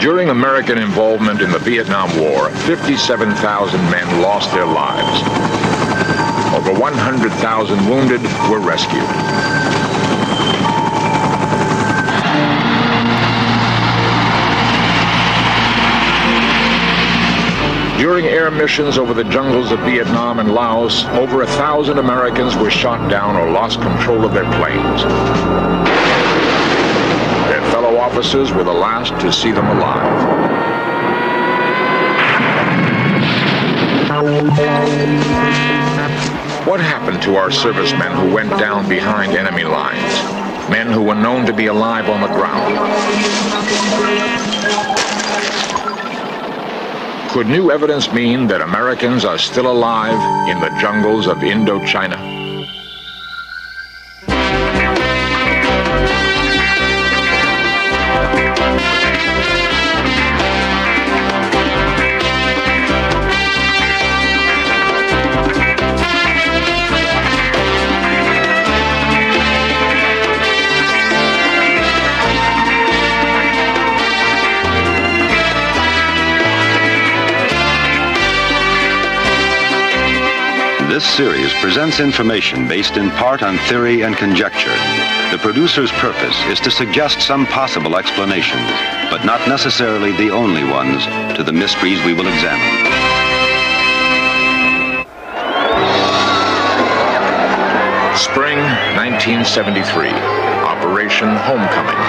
During American involvement in the Vietnam War, 57,000 men lost their lives. Over 100,000 wounded were rescued. During air missions over the jungles of Vietnam and Laos, over 1,000 Americans were shot down or lost control of their planes. Their fellow officers were the last to see them alive. What happened to our servicemen who went down behind enemy lines? Men who were known to be alive on the ground. Could new evidence mean that Americans are still alive in the jungles of Indochina? This series presents information based in part on theory and conjecture. The producer's purpose is to suggest some possible explanations, but not necessarily the only ones, to the mysteries we will examine. Spring 1973, Operation Homecoming.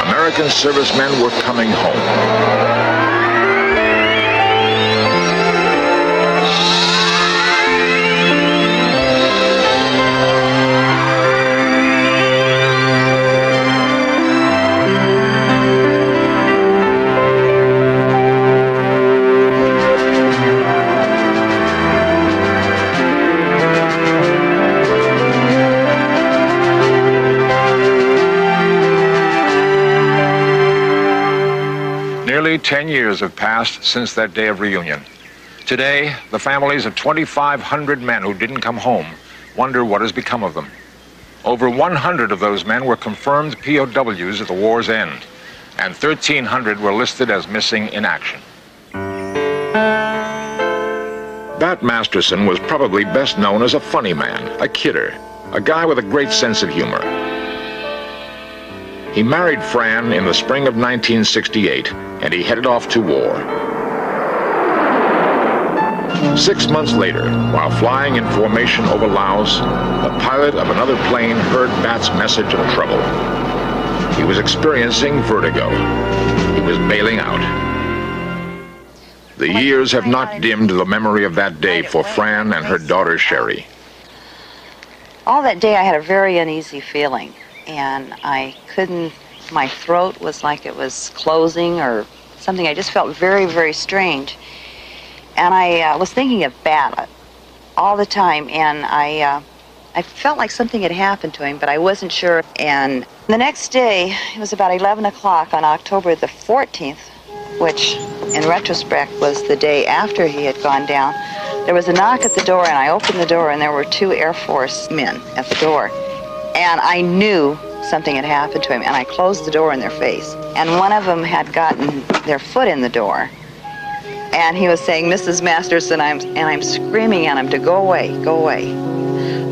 American servicemen were coming home. Nearly 10 years have passed since that day of reunion. Today, the families of 2,500 men who didn't come home wonder what has become of them. Over 100 of those men were confirmed POWs at the war's end, and 1,300 were listed as missing in action. Bat Masterson was probably best known as a funny man, a kidder, a guy with a great sense of humor. He married Fran in the spring of 1968, and he headed off to war. 6 months later, while flying in formation over Laos, the pilot of another plane heard Bat's message of trouble. He was experiencing vertigo. He was bailing out. The years have not dimmed the memory of that day for Fran and her daughter Sherry. All that day I had a very uneasy feeling, and I couldn't, my throat was like it was closing or something. I just felt very, very strange. And I was thinking of Bat all the time, and I felt like something had happened to him, but I wasn't sure. And the next day, it was about 11 o'clock on October the 14th, which in retrospect was the day after he had gone down. There was a knock at the door, and I opened the door, and there were 2 Air Force men at the door. And I knew something had happened to him, and I closed the door in their face. And one of them had gotten their foot in the door, and he was saying, "Mrs. Masterson," and I'm screaming at him to go away, go away.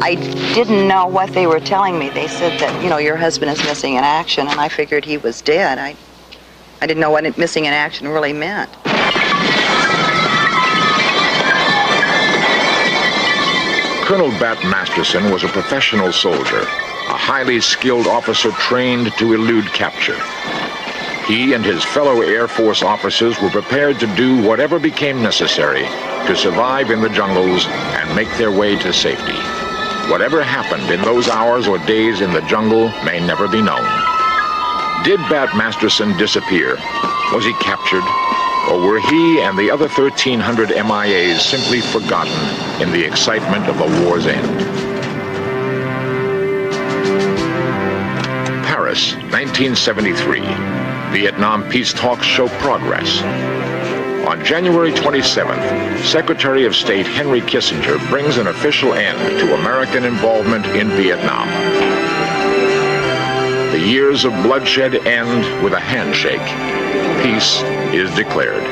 I didn't know what they were telling me. They said that, you know, your husband is missing in action, and I figured he was dead. I didn't know what missing in action really meant. Colonel Bat Masterson was a professional soldier, a highly skilled officer trained to elude capture. He and his fellow Air Force officers were prepared to do whatever became necessary to survive in the jungles and make their way to safety. Whatever happened in those hours or days in the jungle may never be known. Did Bat Masterson disappear? Was he captured? Or were he and the other 1,300 MIAs simply forgotten in the excitement of the war's end? Paris, 1973. Vietnam peace talks show progress. On January 27th, Secretary of State Henry Kissinger brings an official end to American involvement in Vietnam. The years of bloodshed end with a handshake. Peace is declared.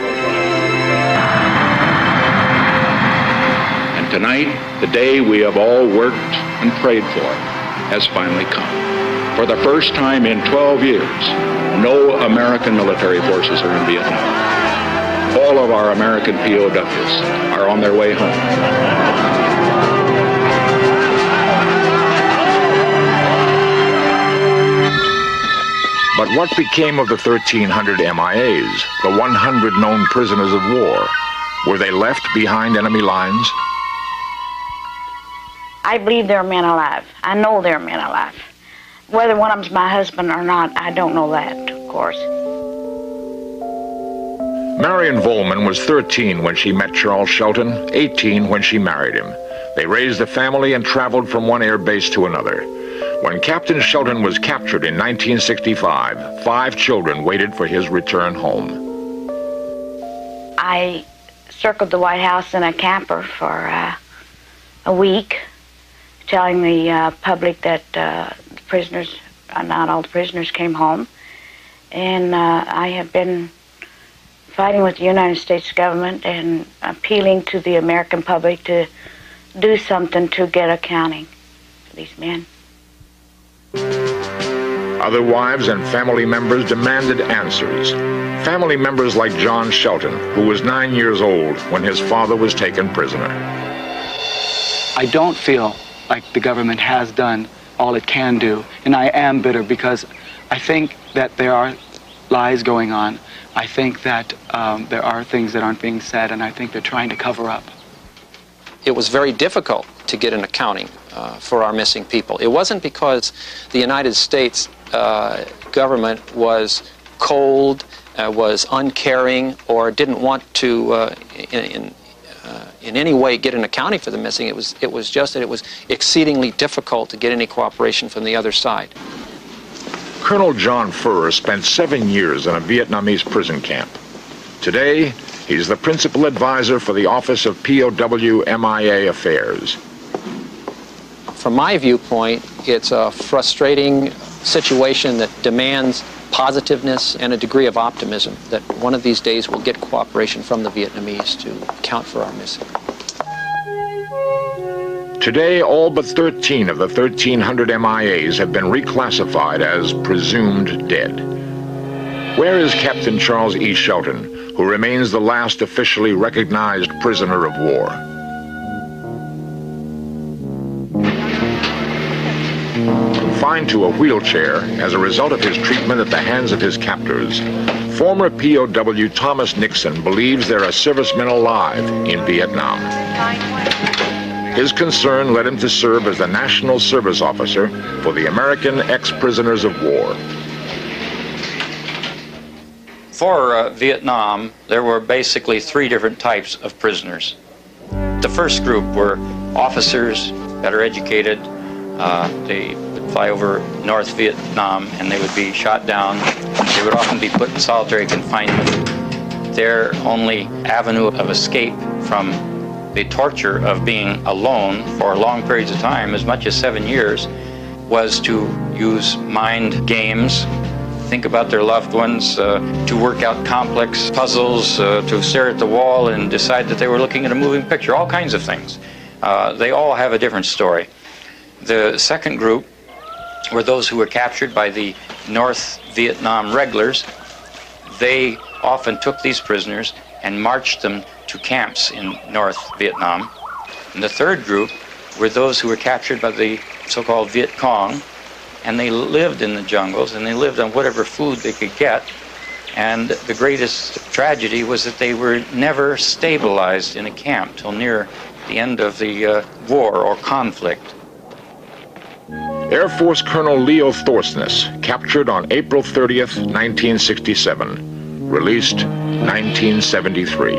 And tonight, the day we have all worked and prayed for has finally come. For the first time in 12 years, no American military forces are in Vietnam. All of our American POWs are on their way home. But what became of the 1,300 MIAs, the 100 known prisoners of war? Were they left behind enemy lines? I believe there are men alive. I know there are men alive. Whether one of them's my husband or not, I don't know that, of course. Marion Volman was 13 when she met Charles Shelton, 18 when she married him. They raised a family and traveled from one air base to another. When Captain Shelton was captured in 1965, 5 children waited for his return home. I circled the White House in a camper for a week, telling the public that the prisoners, not all the prisoners, came home. And I have been fighting with the United States government and appealing to the American public to do something to get accounting for these men. Other wives and family members demanded answers. Family members like John Shelton, who was 9 years old when his father was taken prisoner. I don't feel like the government has done all it can do, and I am bitter because I think that there are lies going on. I think that there are things that aren't being said, and I think they're trying to cover up. It was very difficult to get an accounting for our missing people. It wasn't because the United States government was cold, was uncaring, or didn't want to in any way get an accounting for the missing. It was just that it was exceedingly difficult to get any cooperation from the other side. Colonel John Furr spent 7 years in a Vietnamese prison camp. Today, he's the principal advisor for the Office of POW MIA Affairs. From my viewpoint, it's a frustrating situation that demands positiveness and a degree of optimism that one of these days we'll get cooperation from the Vietnamese to account for our missing. Today, all but 13 of the 1,300 MIAs have been reclassified as presumed dead. Where is Captain Charles E. Shelton, who remains the last officially recognized prisoner of war? Confined to a wheelchair as a result of his treatment at the hands of his captors, former POW Thomas Nixon believes there are servicemen alive in Vietnam. His concern led him to serve as the National Service Officer for the American Ex-Prisoners of War. For Vietnam, there were basically 3 different types of prisoners. The first group were officers, better educated. They would fly over North Vietnam and they would be shot down. They would often be put in solitary confinement. Their only avenue of escape from the torture of being alone for long periods of time, as much as 7 years, was to use mind games, think about their loved ones, to work out complex puzzles, to stare at the wall and decide that they were looking at a moving picture, all kinds of things. They all have a different story. The second group were those who were captured by the North Vietnam regulars. They often took these prisoners and marched them to camps in North Vietnam. And the third group were those who were captured by the so-called Viet Cong, and they lived in the jungles and they lived on whatever food they could get. And the greatest tragedy was that they were never stabilized in a camp till near the end of the war or conflict. Air Force Colonel Leo Thorsness, captured on April 30th, 1967, released 1973.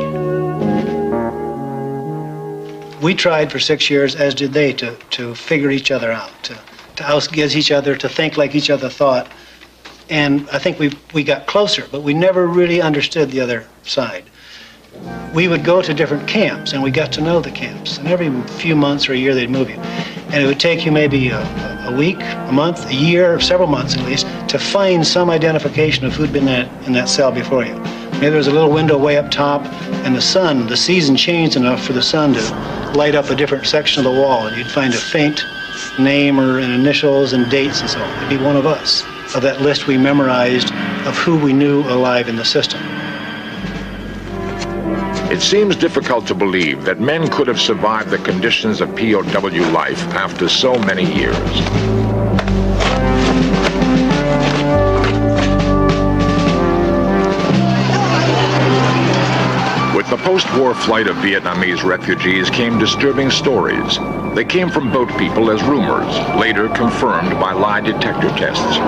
We tried for 6 years, as did they, to figure each other out, to outguess each other, to think like each other thought. And I think we got closer, but we never really understood the other side. We would go to different camps, and we got to know the camps. And every few months or a year, they'd move you. And it would take you maybe a a week, a month, a year, several months at least, to find some identification of who'd been in that cell before you. Maybe there was a little window way up top, and the season changed enough for the sun to light up a different section of the wall, and you'd find a faint name or initials and dates and so on. It'd be one of us, of that list we memorized of who we knew alive in the system. It seems difficult to believe that men could have survived the conditions of POW life after so many years. With the post-war flight of Vietnamese refugees came disturbing stories. They came from boat people as rumors, later confirmed by lie detector tests.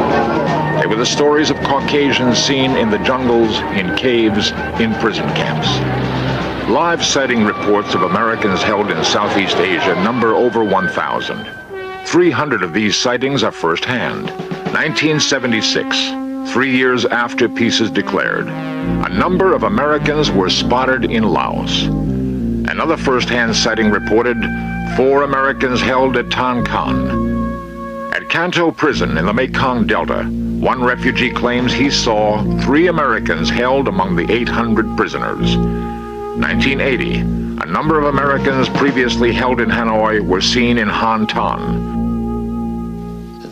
They were the stories of Caucasians seen in the jungles, in caves, in prison camps. Live sighting reports of Americans held in Southeast Asia number over 1,000. 300 of these sightings are first-hand. 1976. 3 years after peace is declared, a number of Americans were spotted in Laos. Another first-hand sighting reported 4 Americans held at Tan Khan. At Kanto Prison in the Mekong Delta, one refugee claims he saw 3 Americans held among the 800 prisoners. 1980, a number of Americans previously held in Hanoi were seen in Han Tan.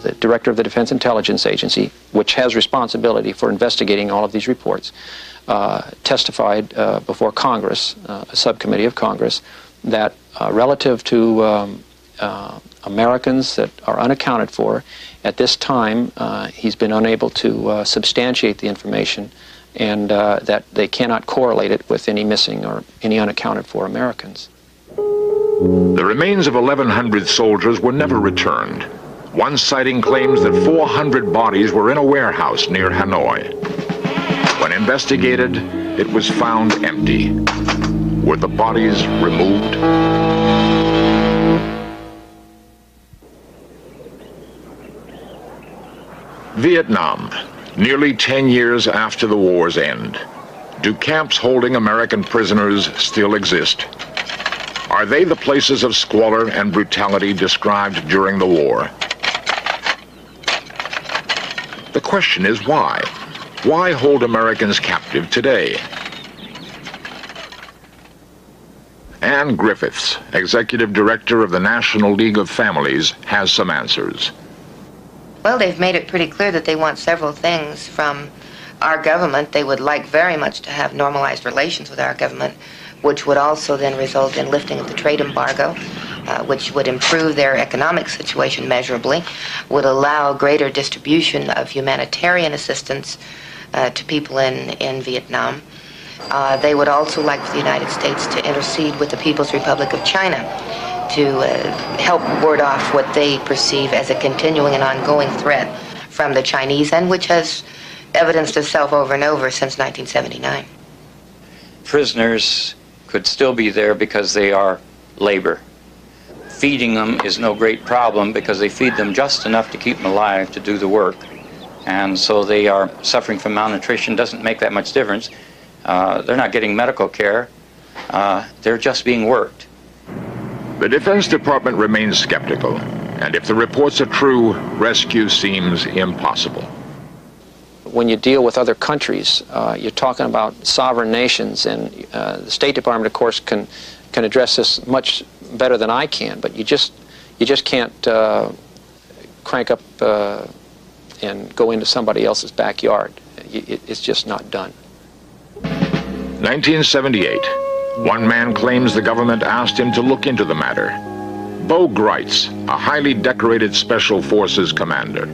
The director of the Defense Intelligence Agency, which has responsibility for investigating all of these reports, testified before Congress, a subcommittee of Congress, that relative to Americans that are unaccounted for, at this time he's been unable to substantiate the information, and that they cannot correlate it with any missing or any unaccounted for Americans. The remains of 1,100 soldiers were never returned. One sighting claims that 400 bodies were in a warehouse near Hanoi. When investigated, it was found empty. Were the bodies removed? Vietnam, nearly 10 years after the war's end. Do camps holding American prisoners still exist? Are they the places of squalor and brutality described during the war? The question is why? Why hold Americans captive today? Ann Griffiths, Executive Director of the National League of Families, has some answers. Well, they've made it pretty clear that they want several things from our government. They would like very much to have normalized relations with our government, which would also then result in lifting of the trade embargo, which would improve their economic situation measurably, would allow greater distribution of humanitarian assistance to people in Vietnam. They would also like for the United States to intercede with the People's Republic of China to help ward off what they perceive as a continuing and ongoing threat from the Chinese, and which has evidenced itself over and over since 1979. Prisoners could still be there because they are labor. Feeding them is no great problem because they feed them just enough to keep them alive to do the work. And so they are suffering from malnutrition. Doesn't make that much difference. They're not getting medical care. They're just being worked. The Defense Department remains skeptical, and if the reports are true, rescue seems impossible. When you deal with other countries, you're talking about sovereign nations, and the State Department, of course, can address this much better than I can, but you just can't crank up and go into somebody else's backyard. It's just not done. 1978. One man claims the government asked him to look into the matter. Bo Greitz, a highly decorated Special Forces commander.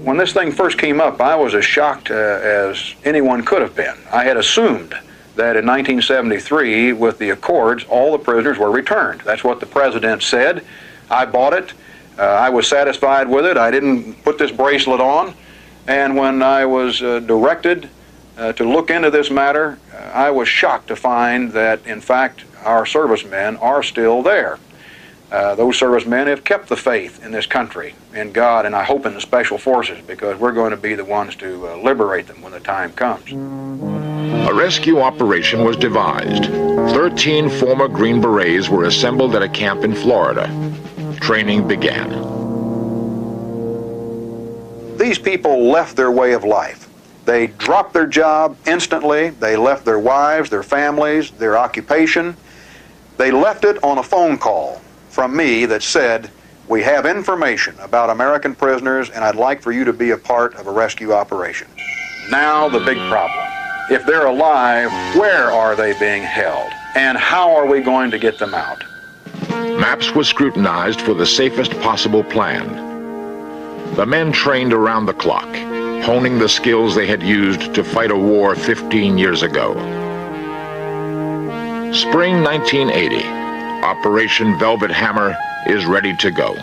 When this thing first came up, I was as shocked as anyone could have been. I had assumed that in 1973, with the Accords, all the prisoners were returned. That's what the president said. I bought it. I was satisfied with it. I didn't put this bracelet on. And when I was directed to look into this matter, I was shocked to find that, in fact, our servicemen are still there. Those servicemen have kept the faith in this country, in God, and I hope in the Special Forces, because we're going to be the ones to liberate them when the time comes. A rescue operation was devised. 13 former Green Berets were assembled at a camp in Florida. Training began. these people left their way of life. They dropped their job instantly. They left their wives, their families, their occupation. They left it on a phone call from me that said, "We have information about American prisoners, and I'd like for you to be a part of a rescue operation." Now the big problem. If they're alive, where are they being held? And how are we going to get them out? Maps were scrutinized for the safest possible plan. The men trained around the clock, honing the skills they had used to fight a war 15 years ago. Spring 1980, Operation Velvet Hammer is ready to go.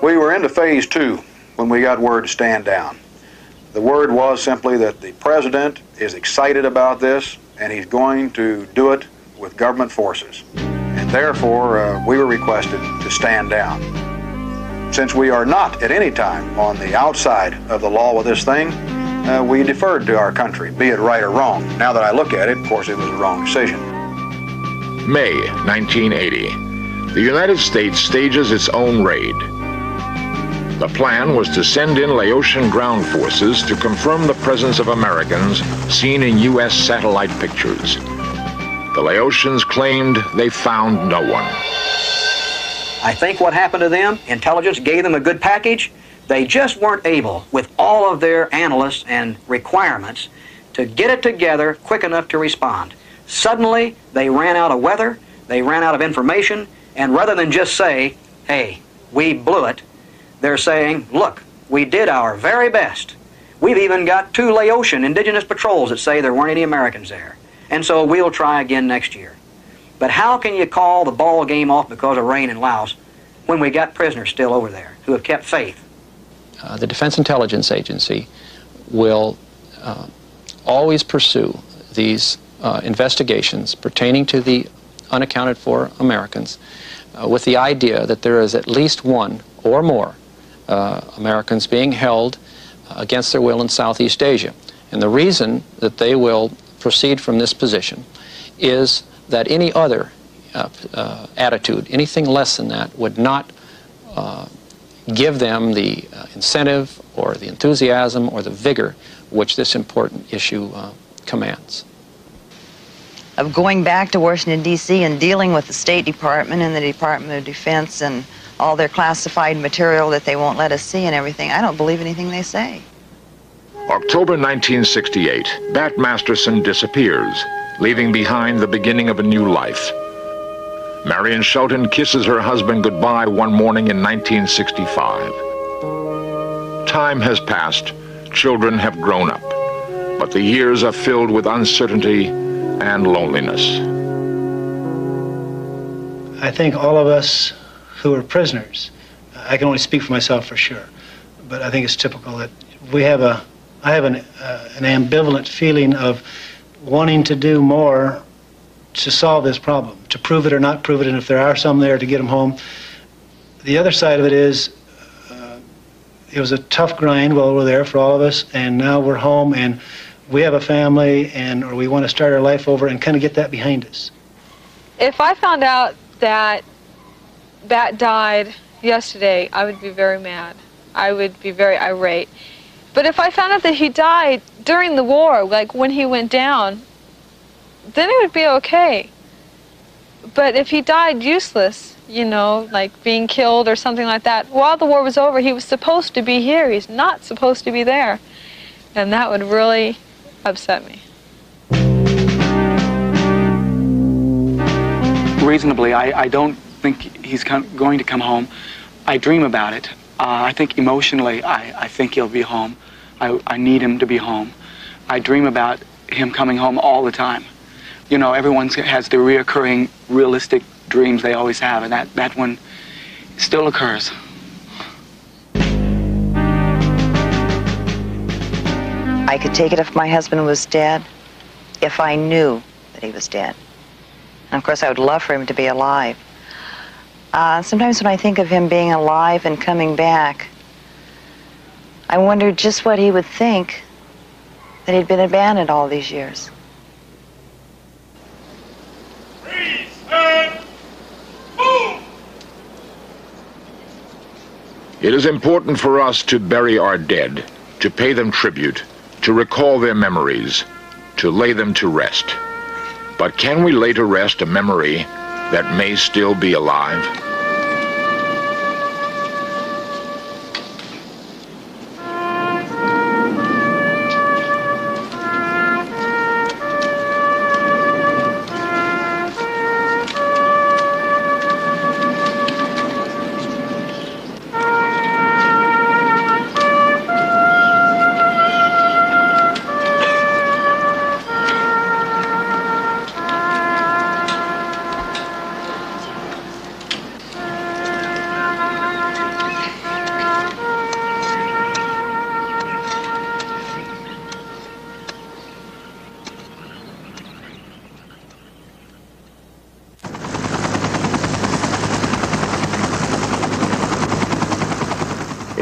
We were into phase 2 when we got word to stand down. The word was simply that the president is excited about this and he's going to do it with government forces. And therefore, we were requested to stand down. Since we are not at any time on the outside of the law with this thing, we deferred to our country, be it right or wrong. Now that I look at it, of course, it was a wrong decision. May 1980. The United States stages its own raid. The plan was to send in Laotian ground forces to confirm the presence of Americans seen in U.S. satellite pictures. The Laotians claimed they found no one. I think what happened to them, intelligence gave them a good package. They just weren't able, with all of their analysts and requirements, to get it together quick enough to respond. Suddenly, they ran out of weather, they ran out of information, and rather than just say, "Hey, we blew it," they're saying, "Look, we did our very best. We've even got 2 Laotian indigenous patrols that say there weren't any Americans there. And so we'll try again next year." But how can you call the ball game off because of rain in Laos when we got prisoners still over there who have kept faith? The Defense Intelligence Agency will always pursue these investigations pertaining to the unaccounted for Americans with the idea that there is at least one or more Americans being held against their will in Southeast Asia. And the reason that they will proceed from this position is that any other attitude, anything less than that, would not give them the incentive or the enthusiasm or the vigor which this important issue commands. Of going back to Washington, D.C. and dealing with the State Department and the Department of Defense and all their classified material that they won't let us see and everything, I don't believe anything they say. October 1968, Bat Masterson disappears, leaving behind the beginning of a new life. Marion Shelton kisses her husband goodbye one morning in 1965. Time has passed, children have grown up, but the years are filled with uncertainty and loneliness. I think all of us who are prisoners, I can only speak for myself for sure, but I think it's typical that I have an ambivalent feeling of wanting to do more to solve this problem, to prove it or not prove it, and if there are some there, to get them home. The other side of it is, it was a tough grind while we were there for all of us, and now we're home, and we have a family, or we want to start our life over and kind of get that behind us. If I found out that Bat died yesterday, I would be very mad. I would be very irate. But if I found out that he died during the war, like when he went down, then it would be okay. But if he died useless, you know, like being killed or something like that, while the war was over, he was supposed to be here. He's not supposed to be there. And that would really upset me. Reasonably, I don't think he's going to come home. I dream about it. I think emotionally, I think he'll be home. I need him to be home. I dream about him coming home all the time. You know, everyone has the reoccurring, realistic dreams they always have, and that one still occurs. I could take it if my husband was dead, if I knew that he was dead. And of course, I would love for him to be alive. Sometimes when I think of him being alive and coming back, I wonder just what he would think that he'd been abandoned all these years. It is important for us to bury our dead, to pay them tribute, to recall their memories, to lay them to rest. But can we lay to rest a memory that may still be alive?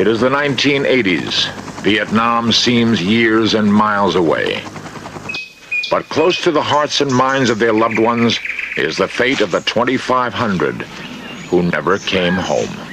It is the 1980s. Vietnam seems years and miles away. But close to the hearts and minds of their loved ones is the fate of the 2,500 who never came home.